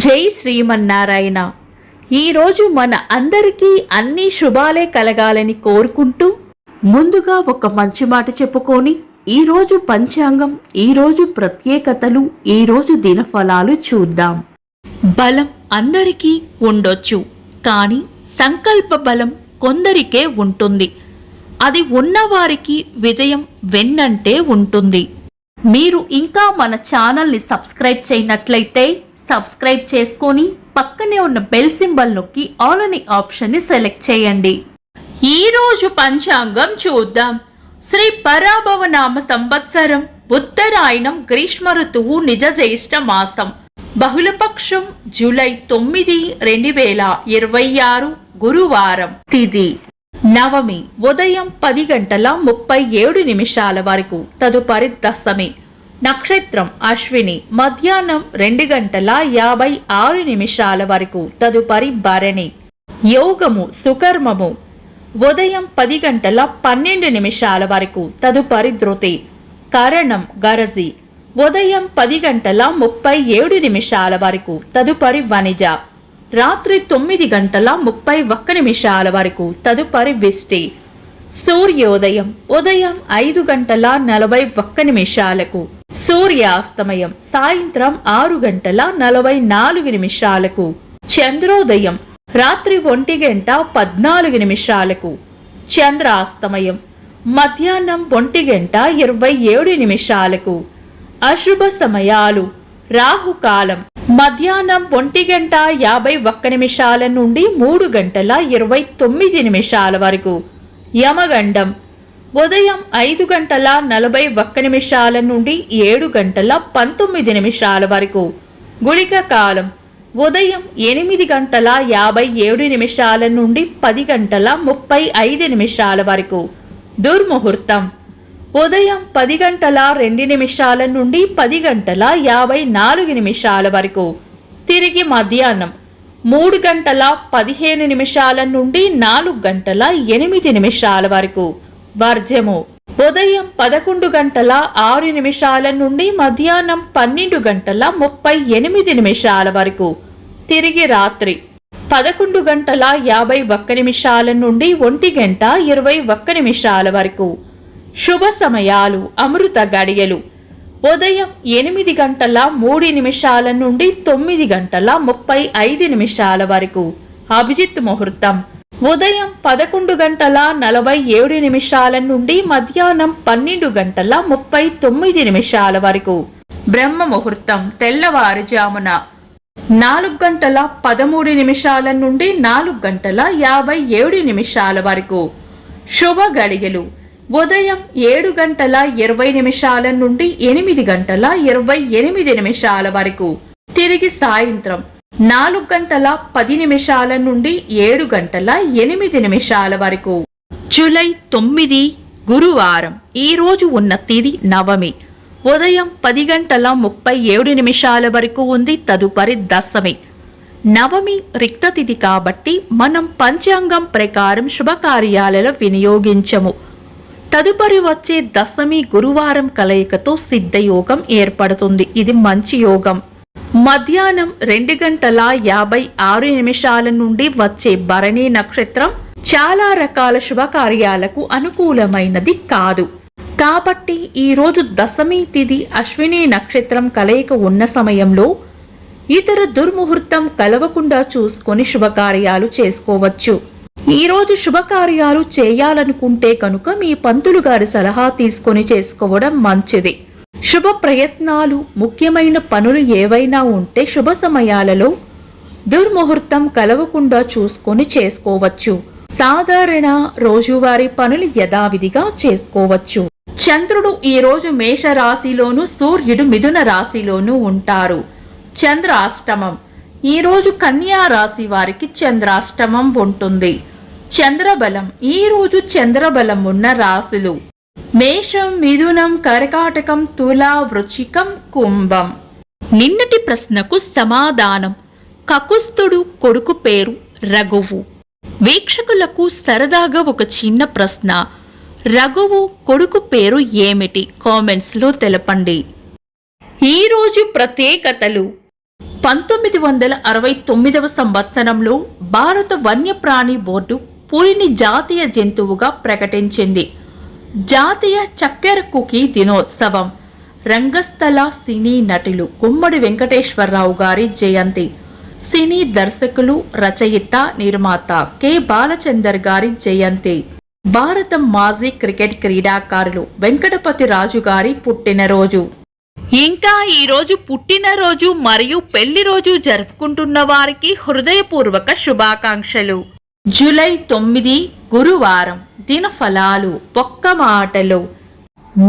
జై శ్రీమన్నారాయణ. ఈరోజు మన అందరికీ అన్ని శుభాలే కలగాలని కోరుకుంటూ ముందుగా ఒక మంచి మాట చెప్పుకొని ఈరోజు పంచాంగం, ఈరోజు ప్రత్యేకతలు, ఈరోజు దినఫలాలు చూద్దాం. బలం అందరికీ ఉండొచ్చు, కానీ సంకల్ప బలం కొందరికే ఉంటుంది. అది ఉన్నవారికి విజయం వెన్నంటే ఉంటుంది. మీరు ఇంకా మన ఛానల్ని సబ్స్క్రైబ్ చేయనట్లయితే సబ్స్క్రైబ్ చేసుకొని పక్కనే ఉన్న బెల్ సింబల్ నొక్కి ఆల్ అనే ఆప్షన్ని సెలెక్ట్ చేయండి. ఈరోజు పంచాంగం చూద్దాం. శ్రీ పరాభవనామ సంవత్సరం, ఉత్తరాయణం, గ్రీష్మ ఋతువు, నిజ జ్యేష్ఠ మాసం, బహుళపక్షం జూలై 9, 2026 గురువారం. తిథి నవమి ఉదయం 10:37 వరకు, తదుపరి దశమి. నక్షత్రం అశ్విని మధ్యాహ్నం 2:56 వరకు, తదుపరి భరణి. యోగము సుకర్మము ఉదయం 10:12 వరకు, తదుపరి ధృతి. కరణం గరజి ఉదయం 10:37 వరకు, తదుపరి వనిజ. రాత్రి 9:31 వరకు, తదుపరి విష్టి. సూర్యోదయం ఉదయం 5:41, సూర్యాస్తమయం సాయంత్రం 6:44. చంద్రోదయం రాత్రి 1:14. చంద్రాస్తమయం మధ్యాహ్నం 1:27. అశుభ సమయాలు రాహుకాలం మధ్యాహ్నం 1:51 నుండి 3:29 వరకు. యమగండం ఉదయం 5:41 నుండి 7:19 వరకు. గుళిక కాలం ఉదయం 8:57 నుండి 10:35 వరకు. దుర్ముహూర్తం ఉదయం 10:02 నుండి 10:54 వరకు. తిరిగి మధ్యాహ్నం 3:15 నుండి 4:08 వరకు. వర్జము ఉదయం 11:06 నుండి మధ్యాహ్నం 12:38 వరకు. తిరిగి రాత్రి 11:51 నుండి 1:21 వరకు. శుభ సమయాలు అమృత గడియలు ఉదయం 8:03 నుండి 9:35 వరకు. అభిజిత్ ముహూర్తం ఉదయం 11:47 నుండి మధ్యాహ్నం 12:39 వరకు. బ్రహ్మ ముహూర్తం తెల్లవారుజామున 4:13 నుండి 4:57 వరకు. శుభ గడియలు ఉదయం 7:20 నుండి 8:28 వరకు. తిరిగి సాయంత్రం 4:10 నుండి 7:08 వరకు. జూలై 9 గురువారం. ఈరోజు ఉన్న తిథి నవమి ఉదయం 10:37 వరకు ఉంది, తదుపరి దశమి. నవమి రిక్త తిథి కాబట్టి మనం పంచాంగం ప్రకారం శుభకార్యాలలో వినియోగించము. తదుపరి వచ్చే దశమి గురువారం కలయికతో సిద్ధయోగం ఏర్పడుతుంది. ఇది మంచి యోగం. మధ్యాహ్నం 2:56 నుండి వచ్చే భరణి నక్షత్రం చాలా రకాల శుభకార్యాలకు అనుకూలమైనది కాదు. కాబట్టి ఈరోజు దశమి తిథి అశ్విని నక్షత్రం కలయిక ఉన్న సమయంలో ఇతర దుర్ముహూర్తం కలవకుండా చూసుకొని శుభకార్యాలు చేసుకోవచ్చు. ఈరోజు శుభకార్యాలు చేయాలనుకుంటే కనుక మీ పంతులు గారి సలహా తీసుకొని చేసుకోవడం మంచిది. శుభ ప్రయత్నాలు, ముఖ్యమైన పనులు ఏవైనా ఉంటే శుభ సమయాలలో దుర్ముహూర్తం కలవకుండా చూసుకొని చేసుకోవచ్చు. సాధారణ రోజువారీ పనులు యథావిధిగా చేసుకోవచ్చు. చంద్రుడు ఈరోజు మేష రాశిలోను, సూర్యుడు మిథున రాశిలోను ఉంటారు. చంద్రాష్టమం ఈరోజు కన్యా రాశి వారికి చంద్రాష్టమం ఉంటుంది. చంద్రబలం ఈరోజు చంద్రబలం ఉన్న రాశులు మేషం, మిథునం, కర్కాటకం, తుల, వృశ్చికం, కుంభం. నిన్నటి ప్రశ్నకు సమాధానం. కకుస్తుడు కొడుకు పేరు రఘువు. వీక్షకులకు సరదాగా ఒక చిన్న ప్రశ్న. రఘువు కొడుకు పేరు ఏమిటి? కామెంట్స్లో తెలపండి. ఈరోజు ప్రత్యేకతలు. 1969వ సంవత్సరంలో భారత వన్యప్రాణి బోర్డు పులిని జాతీయ జంతువుగా ప్రకటించింది. జాతీయ చక్కెర కుకీ దినోత్సవం, రంగస్థల సినీ నటులు గుమ్మడి వెంకటేశ్వరరావు గారి జయంతి, సినీ దర్శకులు, రచయిత, నిర్మాత కె బాలచందర్ గారి జయంతి, భారత మాజీ క్రికెట్ క్రీడాకారులు వెంకటపతి రాజు గారి పుట్టినరోజు. ఇంకా ఈరోజు పుట్టినరోజు మరియు పెళ్లి రోజు జరుపుకుంటున్న వారికి హృదయపూర్వక శుభాకాంక్షలు. జూలై 9 గురువారం. దినఫలాలు. ఒక్క మాటలో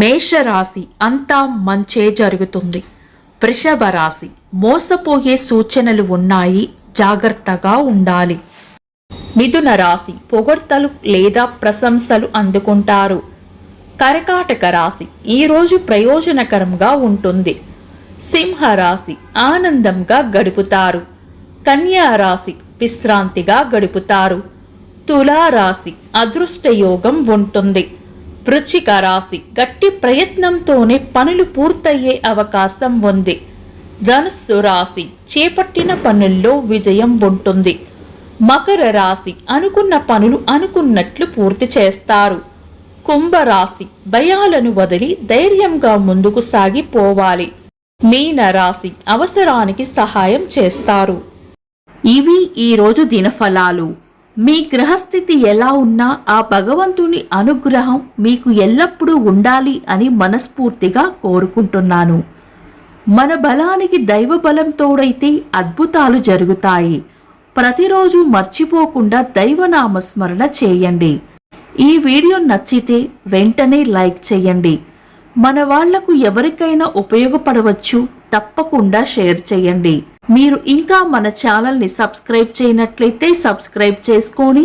మేషరాశి అంతా మంచే జరుగుతుంది. వృషభ రాశి మోసపోయే సూచనలు ఉన్నాయి, జాగ్రత్తగా ఉండాలి. మిథున రాశి పొగడ్తలు లేదా ప్రశంసలు అందుకుంటారు. కర్కాటక రాశి ఈరోజు ప్రయోజనకరంగా ఉంటుంది. సింహరాశి ఆనందంగా గడుపుతారు. కన్యా రాశి విశ్రాంతిగా గడుపుతారు. తులారాశి అదృష్టయోగం ఉంటుంది. వృశ్చిక రాశి గట్టి ప్రయత్నంతోనే పనులు పూర్తయ్యే అవకాశం ఉంది. ధనుస్సు రాశి చేపట్టిన పనుల్లో విజయం ఉంటుంది. మకర రాశి అనుకున్న పనులు అనుకున్నట్లు పూర్తి చేస్తారు. కుంభరాశి భయాలను వదిలి ధైర్యంగా ముందుకు సాగిపోవాలి. మీన రాశి అవసరానికి సహాయం చేస్తారు. ఇవి ఈరోజు దినఫలాలు. మీ గ్రహస్థితి ఎలా ఉన్నా ఆ భగవంతుని అనుగ్రహం మీకు ఎల్లప్పుడూ ఉండాలి అని మనస్ఫూర్తిగా కోరుకుంటున్నాను. మన బలానికి దైవ బలం తోడైతే అద్భుతాలు జరుగుతాయి. ప్రతిరోజు మర్చిపోకుండా దైవనామస్మరణ చేయండి. ఈ వీడియో నచ్చితే వెంటనే లైక్ చేయండి. మన వాళ్లకు ఎవరికైనా ఉపయోగపడవచ్చు, తప్పకుండా షేర్ చేయండి. మీరు ఇంకా మన ఛానల్ని సబ్స్క్రైబ్ చేయనట్లయితే సబ్స్క్రైబ్ చేసుకొని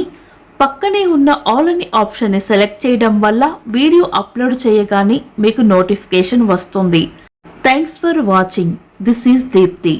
పక్కనే ఉన్న ఆల్ అని ఆప్షన్ని సెలెక్ట్ చేయడం వల్ల వీడియో అప్లోడ్ చేయగానే మీకు నోటిఫికేషన్ వస్తుంది. Thanks for watching. This is Deepti.